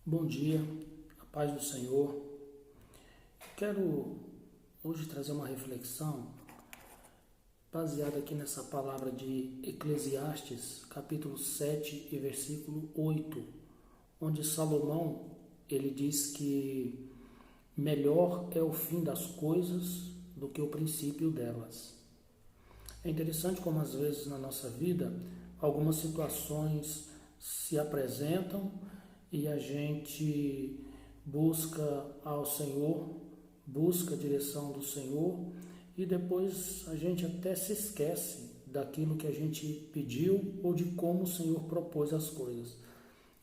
Bom dia, a paz do Senhor. Quero hoje trazer uma reflexão baseada aqui nessa palavra de Eclesiastes, capítulo 7 e versículo 8, onde Salomão ele diz que melhor é o fim das coisas do que o princípio delas. É interessante como às vezes na nossa vida algumas situações se apresentam e a gente busca ao Senhor, busca a direção do Senhor e depois a gente até se esquece daquilo que a gente pediu ou de como o Senhor propôs as coisas.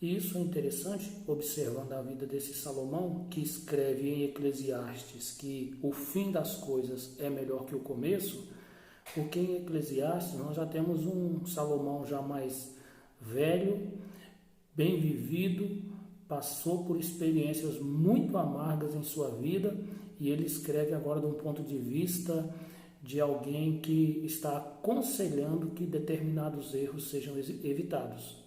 E isso é interessante, observando a vida desse Salomão, que escreve em Eclesiastes que o fim das coisas é melhor que o começo, porque em Eclesiastes nós já temos um Salomão já mais velho, bem vivido, passou por experiências muito amargas em sua vida e ele escreve agora de um ponto de vista de alguém que está aconselhando que determinados erros sejam evitados.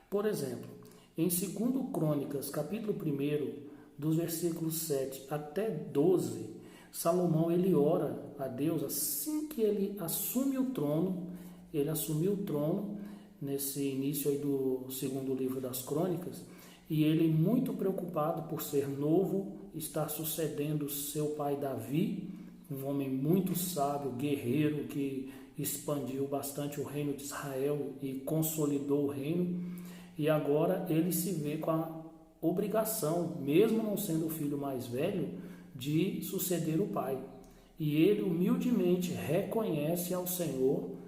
Por exemplo, em 2 Crônicas, capítulo 1, dos versículos 7 até 12, Salomão ele ora a Deus assim que ele assume o trono, ele assumiu o trono nesse início aí do segundo livro das Crônicas, e ele muito preocupado por ser novo, está sucedendo seu pai Davi, um homem muito sábio, guerreiro, que expandiu bastante o reino de Israel e consolidou o reino, e agora ele se vê com a obrigação, mesmo não sendo o filho mais velho, de suceder o pai. E ele humildemente reconhece ao Senhor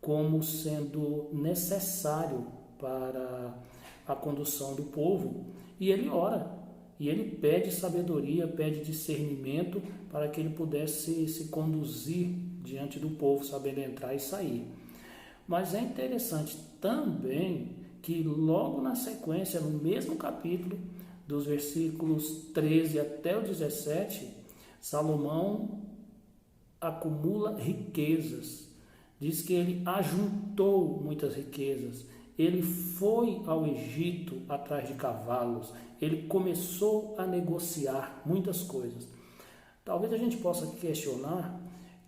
como sendo necessário para a condução do povo, e ele ora, e ele pede sabedoria, pede discernimento para que ele pudesse se conduzir diante do povo, sabendo entrar e sair. Mas é interessante também que logo na sequência, no mesmo capítulo, dos versículos 13 até o 17, Salomão acumula riquezas. Diz que ele ajuntou muitas riquezas, ele foi ao Egito atrás de cavalos, ele começou a negociar muitas coisas. Talvez a gente possa questionar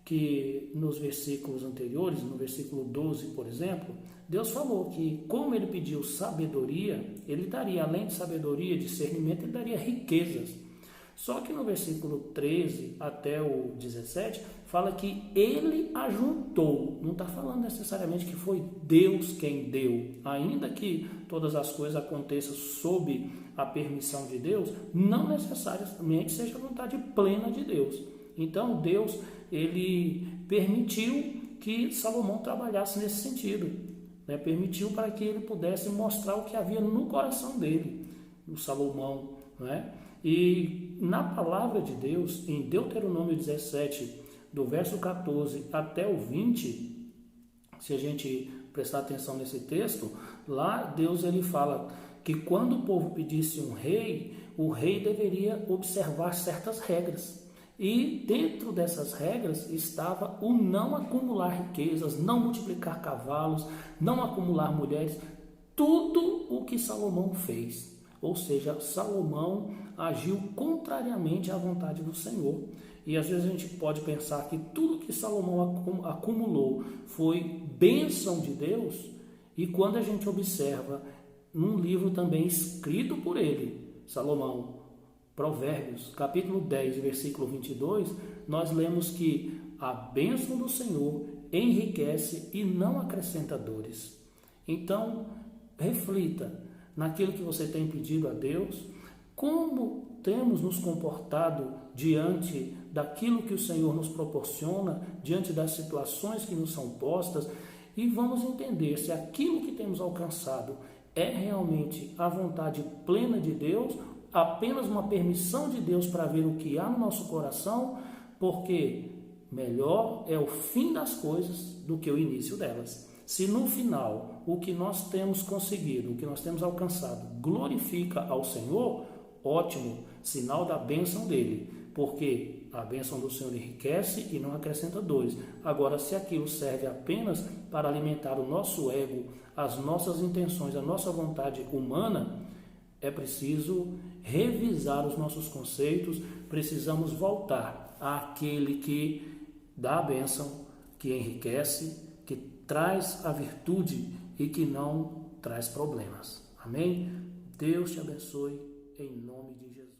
que nos versículos anteriores, no versículo 12, por exemplo, Deus falou que como ele pediu sabedoria, ele daria, além de sabedoria, discernimento, ele daria riquezas. Só que no versículo 13 até o 17, fala que ele ajuntou. Não está falando necessariamente que foi Deus quem deu. Ainda que todas as coisas aconteçam sob a permissão de Deus, não necessariamente seja a vontade plena de Deus. Então Deus, ele permitiu que Salomão trabalhasse nesse sentido. Permitiu para que ele pudesse mostrar o que havia no coração dele, o Salomão, E na palavra de Deus, em Deuteronômio 17, do verso 14 até o 20, se a gente prestar atenção nesse texto, lá Deus ele fala que quando o povo pedisse um rei, o rei deveria observar certas regras. E dentro dessas regras estava o não acumular riquezas, não multiplicar cavalos, não acumular mulheres, tudo o que Salomão fez. Ou seja, Salomão agiu contrariamente à vontade do Senhor. E às vezes a gente pode pensar que tudo que Salomão acumulou foi bênção de Deus, e quando a gente observa num livro também escrito por ele, Salomão, Provérbios, capítulo 10, versículo 22, nós lemos que a bênção do Senhor enriquece e não acrescenta dores. Então, reflita naquilo que você tem pedido a Deus, como temos nos comportado diante daquilo que o Senhor nos proporciona, diante das situações que nos são postas, e vamos entender se aquilo que temos alcançado é realmente a vontade plena de Deus, apenas uma permissão de Deus para ver o que há no nosso coração, porque melhor é o fim das coisas do que o início delas. Se no final o que nós temos conseguido, o que nós temos alcançado, glorifica ao Senhor, ótimo, sinal da bênção dele, porque a bênção do Senhor enriquece e não acrescenta dores. Agora, se aquilo serve apenas para alimentar o nosso ego, as nossas intenções, a nossa vontade humana, É preciso revisar os nossos conceitos, precisamos voltar àquele que dá a bênção, que enriquece, que traz a virtude e que não traz problemas. Amém? Deus te abençoe em nome de Jesus.